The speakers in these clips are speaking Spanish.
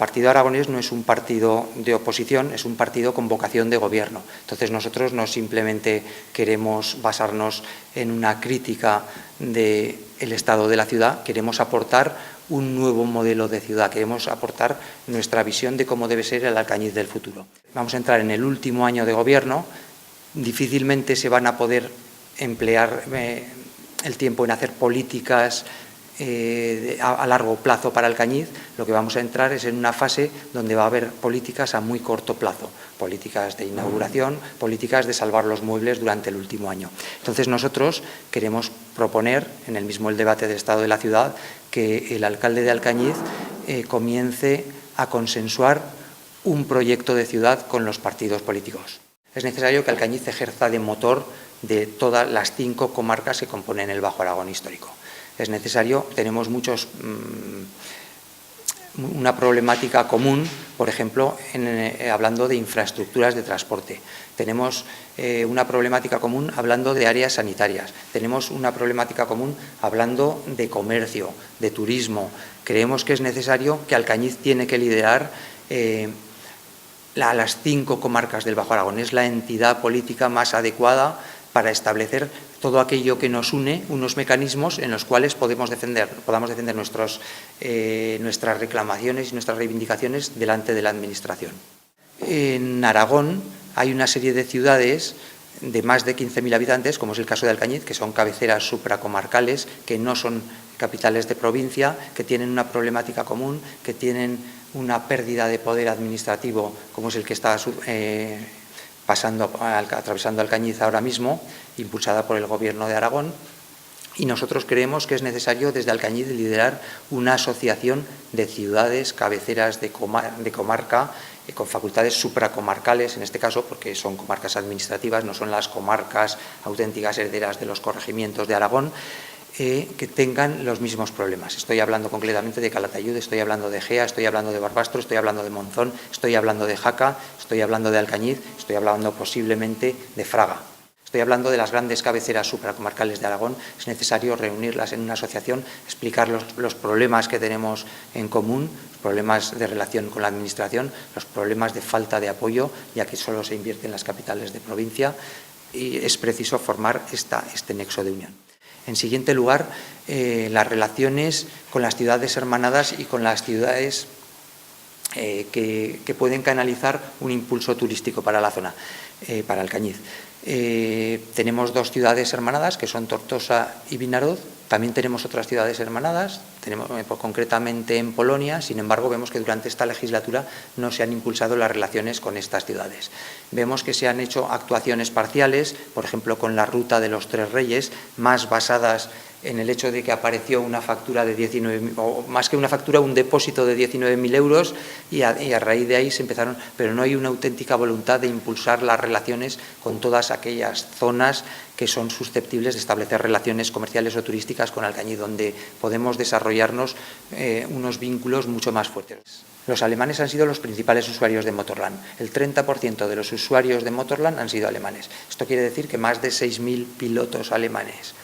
Partido Aragonés no es un partido de oposición, es un partido con vocación de gobierno. Entonces nosotros no simplemente queremos basarnos en una crítica del estado de la ciudad, queremos aportar un nuevo modelo de ciudad, queremos aportar nuestra visión de cómo debe ser el Alcañiz del futuro. Vamos a entrar en el último año de gobierno, difícilmente se van a poder emplear el tiempo en hacer políticas a largo plazo para Alcañiz. Lo que vamos a entrar es en una fase donde va a haber políticas a muy corto plazo, políticas de inauguración, políticas de salvar los muebles durante el último año. Entonces nosotros queremos proponer, en el mismo el debate del estado de la ciudad, que el alcalde de Alcañiz comience a consensuar un proyecto de ciudad con los partidos políticos. Es necesario que Alcañiz ejerza de motor de todas las 5 comarcas que componen el Bajo Aragón histórico. Es necesario, tenemos una problemática común, por ejemplo, hablando de infraestructuras de transporte. Tenemos una problemática común hablando de áreas sanitarias. Tenemos una problemática común hablando de comercio, de turismo. Creemos que es necesario que Alcañiz tiene que liderar a las 5 comarcas del Bajo Aragón. Es la entidad política más adecuada para establecer todo aquello que nos une, unos mecanismos en los cuales podamos defender nuestras reclamaciones y nuestras reivindicaciones delante de la Administración. En Aragón hay una serie de ciudades de más de 15.000 habitantes, como es el caso de Alcañiz, que son cabeceras supracomarcales, que no son capitales de provincia, que tienen una problemática común, que tienen una pérdida de poder administrativo, como es el que está atravesando Alcañiz ahora mismo, impulsada por el Gobierno de Aragón, y nosotros creemos que es necesario desde Alcañiz liderar una asociación de ciudades cabeceras de comarca con facultades supracomarcales, en este caso porque son comarcas administrativas, no son las comarcas auténticas herederas de los corregimientos de Aragón, que tengan los mismos problemas. Estoy hablando concretamente de Calatayud, estoy hablando de Gea, estoy hablando de Barbastro, estoy hablando de Monzón, estoy hablando de Jaca, estoy hablando de Alcañiz, estoy hablando posiblemente de Fraga. Estoy hablando de las grandes cabeceras supracomarcales de Aragón. Es necesario reunirlas en una asociación, explicar los problemas que tenemos en común, los problemas de relación con la Administración, los problemas de falta de apoyo, ya que solo se invierte en las capitales de provincia, y es preciso formar este nexo de unión. En siguiente lugar, las relaciones con las ciudades hermanadas y con las ciudades que pueden canalizar un impulso turístico para la zona, para Alcañiz. Tenemos 2 ciudades hermanadas, que son Tortosa y Vinaroz. También tenemos otras ciudades hermanadas, concretamente en Polonia. Sin embargo, vemos que durante esta legislatura no se han impulsado las relaciones con estas ciudades. Vemos que se han hecho actuaciones parciales, por ejemplo, con la Ruta de los Tres Reyes, más basadas en el hecho de que apareció una factura de 19.000, o más que una factura, un depósito de 19.000 euros, y a raíz de ahí se empezaron, pero no hay una auténtica voluntad de impulsar las relaciones con todas aquellas zonas que son susceptibles de establecer relaciones comerciales o turísticas con Alcañiz, donde podemos desarrollarnos unos vínculos mucho más fuertes. Los alemanes han sido los principales usuarios de Motorland. El 30% de los usuarios de Motorland han sido alemanes. Esto quiere decir que más de 6.000 pilotos alemanes.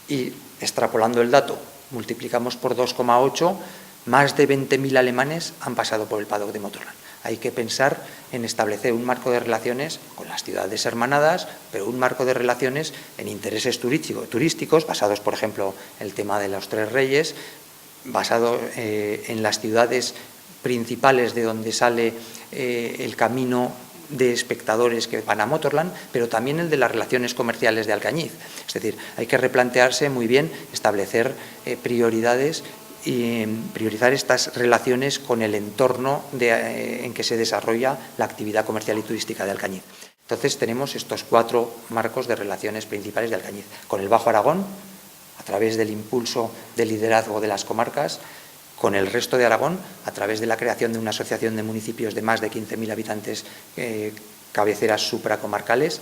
Y extrapolando el dato, multiplicamos por 2,8, más de 20.000 alemanes han pasado por el paddock de Motorland. Hay que pensar en establecer un marco de relaciones con las ciudades hermanadas, pero un marco de relaciones en intereses turísticos, basados, por ejemplo, en el tema de los Tres Reyes, basado en las ciudades principales de donde sale el camino de espectadores que van a Motorland, pero también el de las relaciones comerciales de Alcañiz. Es decir, hay que replantearse muy bien, establecer prioridades y priorizar estas relaciones con el entorno en que se desarrolla la actividad comercial y turística de Alcañiz. Entonces tenemos estos 4 marcos de relaciones principales de Alcañiz. Con el Bajo Aragón, a través del impulso del liderazgo de las comarcas, con el resto de Aragón, a través de la creación de una asociación de municipios de más de 15.000 habitantes, cabeceras supracomarcales,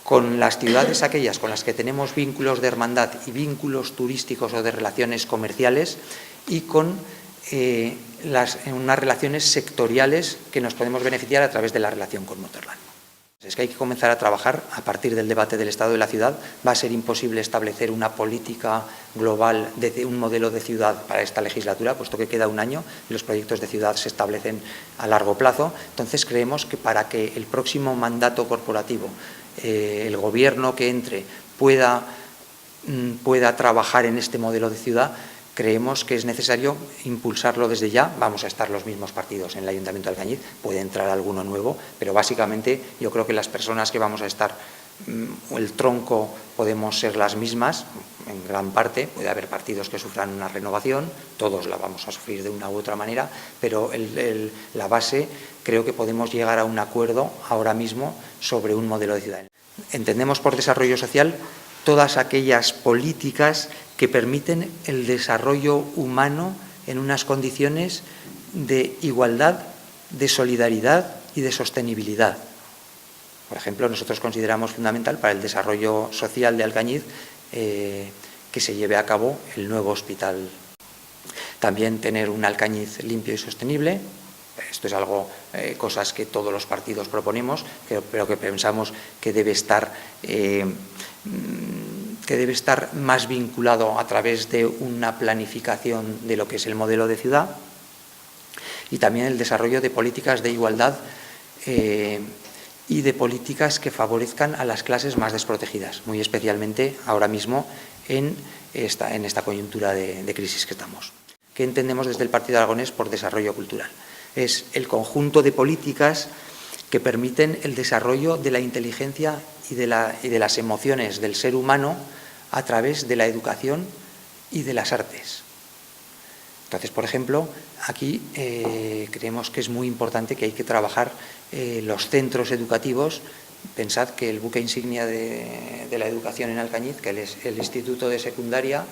con las ciudades aquellas con las que tenemos vínculos de hermandad y vínculos turísticos o de relaciones comerciales, y con unas relaciones sectoriales que nos podemos beneficiar a través de la relación con Motorland. Es que hay que comenzar a trabajar a partir del debate del estado de la ciudad. Va a ser imposible establecer una política global de un modelo de ciudad para esta legislatura, puesto que queda un año y los proyectos de ciudad se establecen a largo plazo. Entonces creemos que para que el próximo mandato corporativo, el gobierno que entre, pueda trabajar en este modelo de ciudad, creemos que es necesario impulsarlo desde ya. Vamos a estar los mismos partidos en el Ayuntamiento de Alcañiz, puede entrar alguno nuevo, pero básicamente yo creo que las personas que vamos a estar, el tronco podemos ser las mismas, en gran parte. Puede haber partidos que sufran una renovación, todos la vamos a sufrir de una u otra manera, pero la base creo que podemos llegar a un acuerdo ahora mismo sobre un modelo de ciudad. Entendemos por desarrollo social todas aquellas políticas que permiten el desarrollo humano en unas condiciones de igualdad, de solidaridad y de sostenibilidad. Por ejemplo, nosotros consideramos fundamental para el desarrollo social de Alcañiz que se lleve a cabo el nuevo hospital. También tener un Alcañiz limpio y sostenible. Esto es algo, cosas que todos los partidos proponemos, pero que pensamos que debe estar más vinculado a través de una planificación de lo que es el modelo de ciudad, y también el desarrollo de políticas de igualdad y de políticas que favorezcan a las clases más desprotegidas, muy especialmente ahora mismo en esta coyuntura de crisis que estamos. ¿Qué entendemos desde el Partido Aragonés por desarrollo cultural? Es el conjunto de políticas que permiten el desarrollo de la inteligencia y de las emociones del ser humano a través de la educación y de las artes. Entonces, por ejemplo, aquí creemos que es muy importante que hay que trabajar los centros educativos. Pensad que el buque insignia de la educación en Alcañiz, que es el Instituto de Secundaria,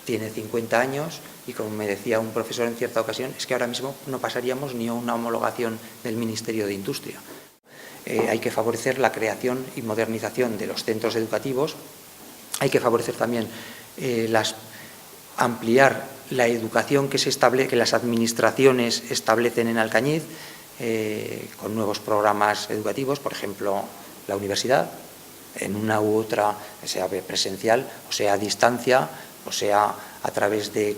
tiene 50 años y, como me decía un profesor en cierta ocasión, es que ahora mismo no pasaríamos ni a una homologación del Ministerio de Industria. Hay que favorecer la creación y modernización de los centros educativos. Hay que favorecer también ampliar la educación que las administraciones establecen en Alcañiz con nuevos programas educativos, por ejemplo, la universidad, en una u otra, sea presencial o sea a distancia, o sea a través de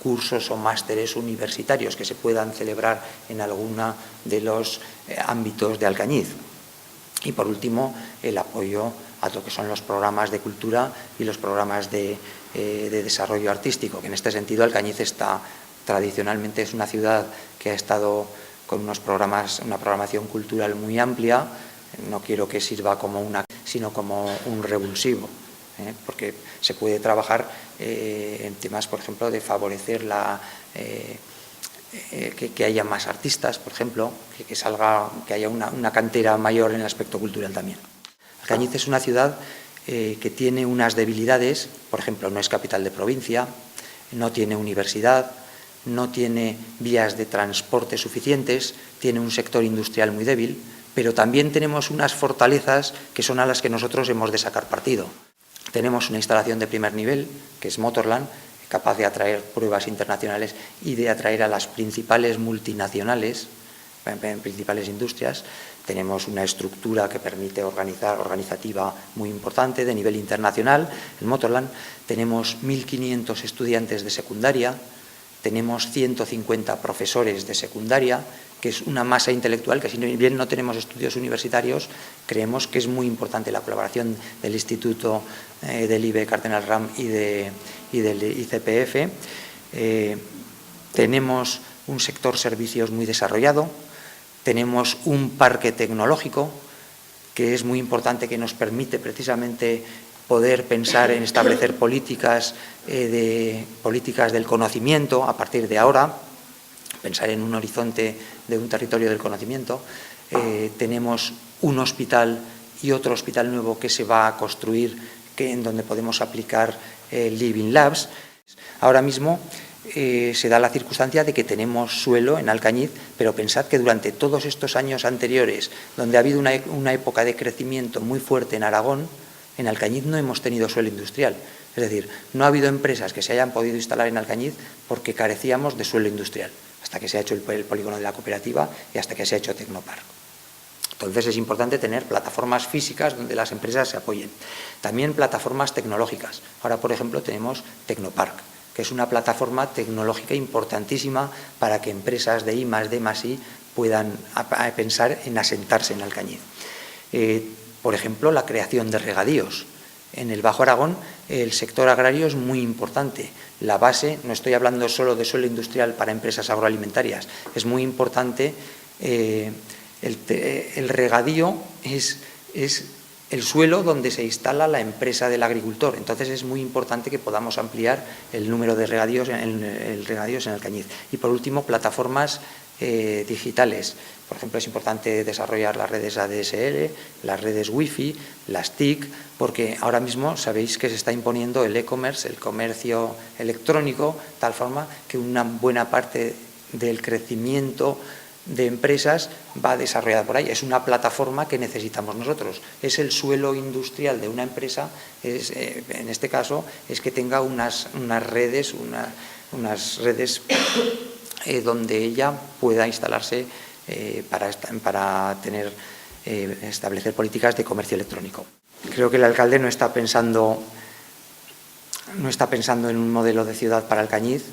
cursos o másteres universitarios que se puedan celebrar en alguno de los ámbitos de Alcañiz. Y por último, el apoyo a lo que son los programas de cultura y los programas de desarrollo artístico, que en este sentido Alcañiz tradicionalmente es una ciudad que ha estado con una programación cultural muy amplia. No quiero que sirva como sino como un revulsivo, porque se puede trabajar en temas, por ejemplo, de favorecer que haya más artistas, por ejemplo, que haya una cantera mayor en el aspecto cultural también. Alcañiz es una ciudad que tiene unas debilidades. Por ejemplo, no es capital de provincia, no tiene universidad, no tiene vías de transporte suficientes, tiene un sector industrial muy débil, pero también tenemos unas fortalezas que son a las que nosotros hemos de sacar partido. Tenemos una instalación de primer nivel, que es Motorland, capaz de atraer pruebas internacionales y de atraer a las principales multinacionales, principales industrias. Tenemos una estructura que permite organizativa muy importante de nivel internacional. En Motorland tenemos 1.500 estudiantes de secundaria, tenemos 150 profesores de secundaria, que es una masa intelectual que, si bien no tenemos estudios universitarios, creemos que es muy importante la colaboración del Instituto del IBE Cardenal Ram y del ICPF. Tenemos un sector servicios muy desarrollado, tenemos un parque tecnológico que es muy importante, que nos permite precisamente poder pensar en establecer políticas del conocimiento a partir de ahora, pensar en un horizonte de un territorio del conocimiento. Tenemos un hospital y otro hospital nuevo que se va a construir, en donde podemos aplicar Living Labs. Ahora mismo se da la circunstancia de que tenemos suelo en Alcañiz, pero pensad que durante todos estos años anteriores, donde ha habido una época de crecimiento muy fuerte en Aragón, en Alcañiz no hemos tenido suelo industrial. Es decir, no ha habido empresas que se hayan podido instalar en Alcañiz porque carecíamos de suelo industrial, hasta que se ha hecho el polígono de la cooperativa y hasta que se ha hecho Tecnopark. Entonces es importante tener plataformas físicas donde las empresas se apoyen. También plataformas tecnológicas. Ahora, por ejemplo, tenemos Tecnopark, que es una plataforma tecnológica importantísima para que empresas de I+D+I puedan pensar en asentarse en Alcañiz. Por ejemplo, la creación de regadíos. En el Bajo Aragón el sector agrario es muy importante. La base, no estoy hablando solo de suelo industrial para empresas agroalimentarias, es muy importante. El regadío es el suelo donde se instala la empresa del agricultor. Entonces es muy importante que podamos ampliar el número de regadíos en Alcañiz. Y por último, plataformas digitales. Por ejemplo, es importante desarrollar las redes ADSL, las redes Wi-Fi, las TIC, porque ahora mismo sabéis que se está imponiendo el e-commerce, el comercio electrónico, tal forma que una buena parte del crecimiento de empresas va desarrollada por ahí. Es una plataforma que necesitamos nosotros. Es el suelo industrial de una empresa, en este caso, es que tenga unas redes donde ella pueda instalarse para establecer políticas de comercio electrónico. Creo que el alcalde no está pensando en un modelo de ciudad para Alcañiz,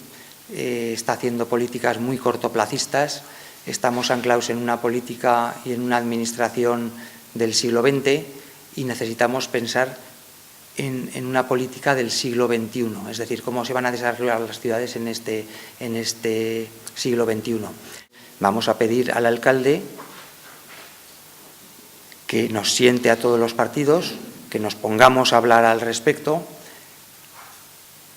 está haciendo políticas muy cortoplacistas. Estamos anclados en una política y en una administración del siglo XX y necesitamos pensar en una política del siglo XXI, es decir, cómo se van a desarrollar las ciudades en este siglo XXI. Vamos a pedir al alcalde que nos siente a todos los partidos, que nos pongamos a hablar al respecto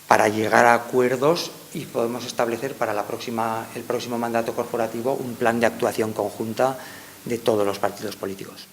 para llegar a acuerdos y podemos establecer para el próximo mandato corporativo un plan de actuación conjunta de todos los partidos políticos.